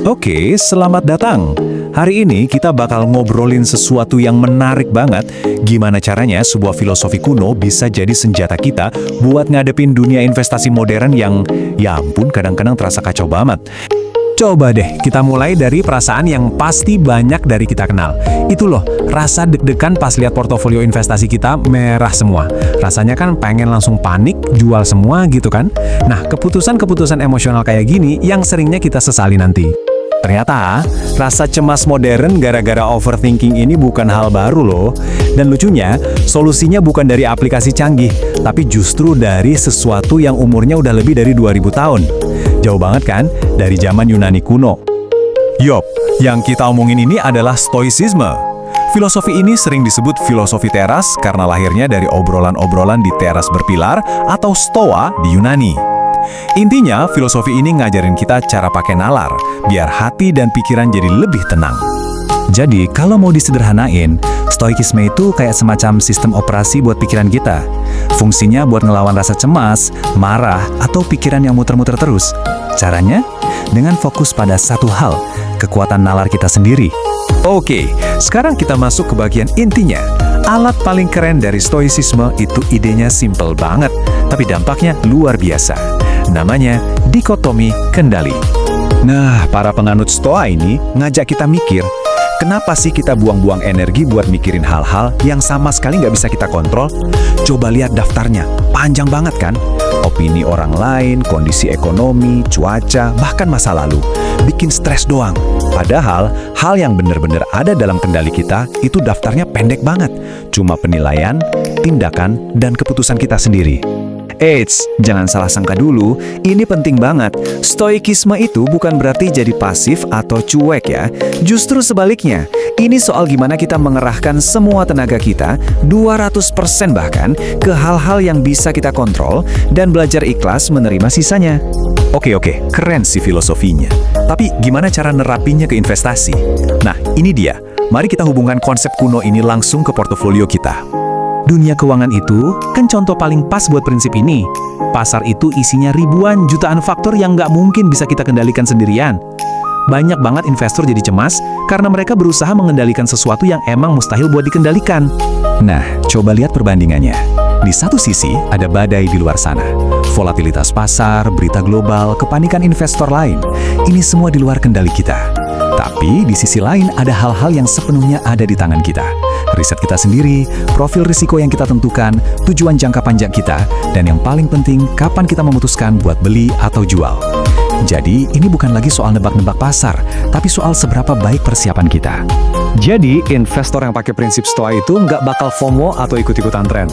Oke, selamat datang. Hari ini kita bakal ngobrolin sesuatu yang menarik banget. Gimana caranya sebuah filosofi kuno bisa jadi senjata kita buat ngadepin dunia investasi modern yang, ya ampun, kadang-kadang terasa kacau banget. Coba deh, kita mulai dari perasaan yang pasti banyak dari kita kenal. Itu loh, rasa deg-degan pas lihat portofolio investasi kita merah semua. Rasanya kan pengen langsung panik, jual semua gitu kan. Nah, keputusan-keputusan emosional kayak gini yang seringnya kita sesali nanti. Ternyata, rasa cemas modern gara-gara overthinking ini bukan hal baru loh. Dan lucunya, solusinya bukan dari aplikasi canggih, tapi justru dari sesuatu yang umurnya udah lebih dari 2000 tahun. Jauh banget kan, dari zaman Yunani kuno. Yup, yang kita omongin ini adalah Stoicisme. Filosofi ini sering disebut filosofi teras karena lahirnya dari obrolan-obrolan di teras berpilar atau stoa di Yunani. Intinya, filosofi ini ngajarin kita cara pakai nalar, biar hati dan pikiran jadi lebih tenang. Jadi, kalau mau disederhanain, Stoikisme itu kayak semacam sistem operasi buat pikiran kita. Fungsinya buat ngelawan rasa cemas, marah, atau pikiran yang muter-muter terus. Caranya? Dengan fokus pada satu hal, kekuatan nalar kita sendiri. Oke, sekarang kita masuk ke bagian intinya. Alat paling keren dari Stoicisme itu idenya simple banget, tapi dampaknya luar biasa. Namanya dikotomi kendali. Nah, para penganut Stoa ini ngajak kita mikir, kenapa sih kita buang-buang energi buat mikirin hal-hal yang sama sekali nggak bisa kita kontrol? Coba lihat daftarnya, panjang banget kan? Opini orang lain, kondisi ekonomi, cuaca, bahkan masa lalu. Bikin stres doang. Padahal, hal yang benar-benar ada dalam kendali kita, itu daftarnya pendek banget. Cuma penilaian, tindakan, dan keputusan kita sendiri. Eits, jangan salah sangka dulu, ini penting banget. Stoikisme itu bukan berarti jadi pasif atau cuek ya. Justru sebaliknya, ini soal gimana kita mengerahkan semua tenaga kita, 200% bahkan, ke hal-hal yang bisa kita kontrol, dan belajar ikhlas menerima sisanya. Oke, keren sih filosofinya. Tapi gimana cara nerapinya ke investasi? Nah, ini dia. Mari kita hubungkan konsep kuno ini langsung ke portofolio kita. Dunia keuangan itu kan contoh paling pas buat prinsip ini. Pasar itu isinya ribuan jutaan faktor yang nggak mungkin bisa kita kendalikan sendirian. Banyak banget investor jadi cemas karena mereka berusaha mengendalikan sesuatu yang emang mustahil buat dikendalikan. Nah, coba lihat perbandingannya. Di satu sisi, ada badai di luar sana. Volatilitas pasar, berita global, kepanikan investor lain. Ini semua di luar kendali kita. Tapi di sisi lain ada hal-hal yang sepenuhnya ada di tangan kita. Riset kita sendiri, profil risiko yang kita tentukan, tujuan jangka panjang kita, dan yang paling penting, kapan kita memutuskan buat beli atau jual. Jadi, ini bukan lagi soal nebak-nebak pasar, tapi soal seberapa baik persiapan kita. Jadi, investor yang pakai prinsip Stoa itu nggak bakal FOMO atau ikut-ikutan tren.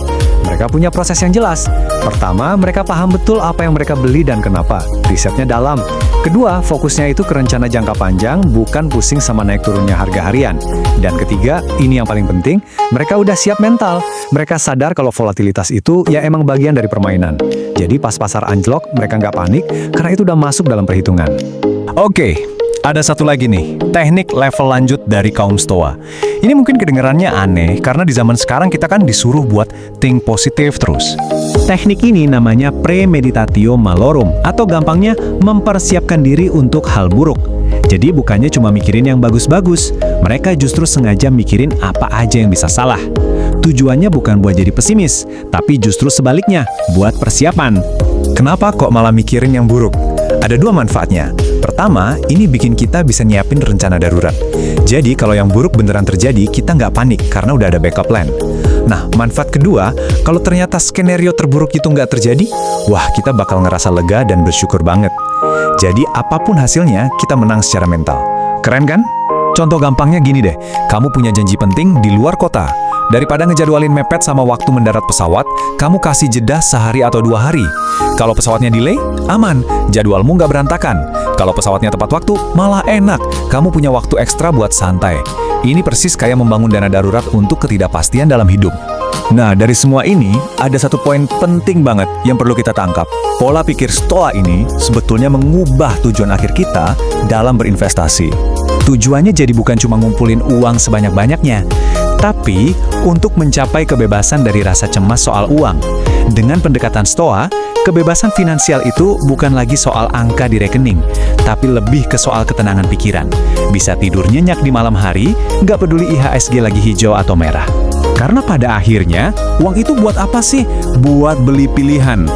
Mereka punya proses yang jelas. Pertama, mereka paham betul apa yang mereka beli dan kenapa. Risetnya dalam. Kedua, fokusnya itu ke rencana jangka panjang, bukan pusing sama naik turunnya harga harian. Dan ketiga, ini yang paling penting, mereka udah siap mental. Mereka sadar kalau volatilitas itu ya emang bagian dari permainan. Jadi pas pasar anjlok, mereka nggak panik, karena itu udah masuk dalam perhitungan. Oke, ada satu lagi nih, teknik level lanjut dari kaum Stoa. Ini mungkin kedengarannya aneh, karena di zaman sekarang kita kan disuruh buat think positif terus. Teknik ini namanya premeditatio malorum, atau gampangnya mempersiapkan diri untuk hal buruk. Jadi bukannya cuma mikirin yang bagus-bagus, mereka justru sengaja mikirin apa aja yang bisa salah. Tujuannya bukan buat jadi pesimis, tapi justru sebaliknya, buat persiapan. Kenapa kok malah mikirin yang buruk? Ada dua manfaatnya. Pertama, ini bikin kita bisa nyiapin rencana darurat. Jadi kalau yang buruk beneran terjadi, kita nggak panik karena udah ada backup plan. Nah, manfaat kedua, kalau ternyata skenario terburuk itu nggak terjadi, wah, kita bakal ngerasa lega dan bersyukur banget. Jadi apapun hasilnya, kita menang secara mental. Keren kan? Contoh gampangnya gini deh, kamu punya janji penting di luar kota. Daripada ngejadwalin mepet sama waktu mendarat pesawat, kamu kasih jeda sehari atau 2 hari. Kalau pesawatnya delay, aman, jadwalmu nggak berantakan. Kalau pesawatnya tepat waktu, malah enak, kamu punya waktu ekstra buat santai. Ini persis kayak membangun dana darurat untuk ketidakpastian dalam hidup. Nah, dari semua ini, ada satu poin penting banget yang perlu kita tangkap. Pola pikir Stoa ini sebetulnya mengubah tujuan akhir kita dalam berinvestasi. Tujuannya jadi bukan cuma ngumpulin uang sebanyak-banyaknya, tapi untuk mencapai kebebasan dari rasa cemas soal uang. Dengan pendekatan Stoa, Kebebasan finansial itu bukan lagi soal angka di rekening, tapi lebih ke soal ketenangan pikiran. Bisa tidur nyenyak di malam hari, nggak peduli IHSG lagi hijau atau merah. Karena pada akhirnya, uang itu buat apa sih? Buat beli pilihan.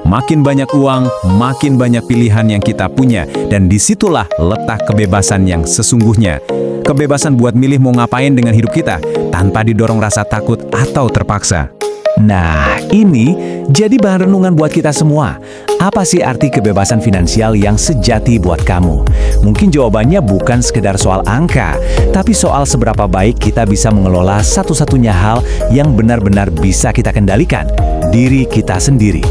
Makin banyak uang, makin banyak pilihan yang kita punya, dan disitulah letak kebebasan yang sesungguhnya. Kebebasan buat milih mau ngapain dengan hidup kita, tanpa didorong rasa takut atau terpaksa. Nah, ini jadi bahan renungan buat kita semua. Apa sih arti kebebasan finansial yang sejati buat kamu? Mungkin jawabannya bukan sekedar soal angka, tapi soal seberapa baik kita bisa mengelola satu-satunya hal yang benar-benar bisa kita kendalikan, diri kita sendiri.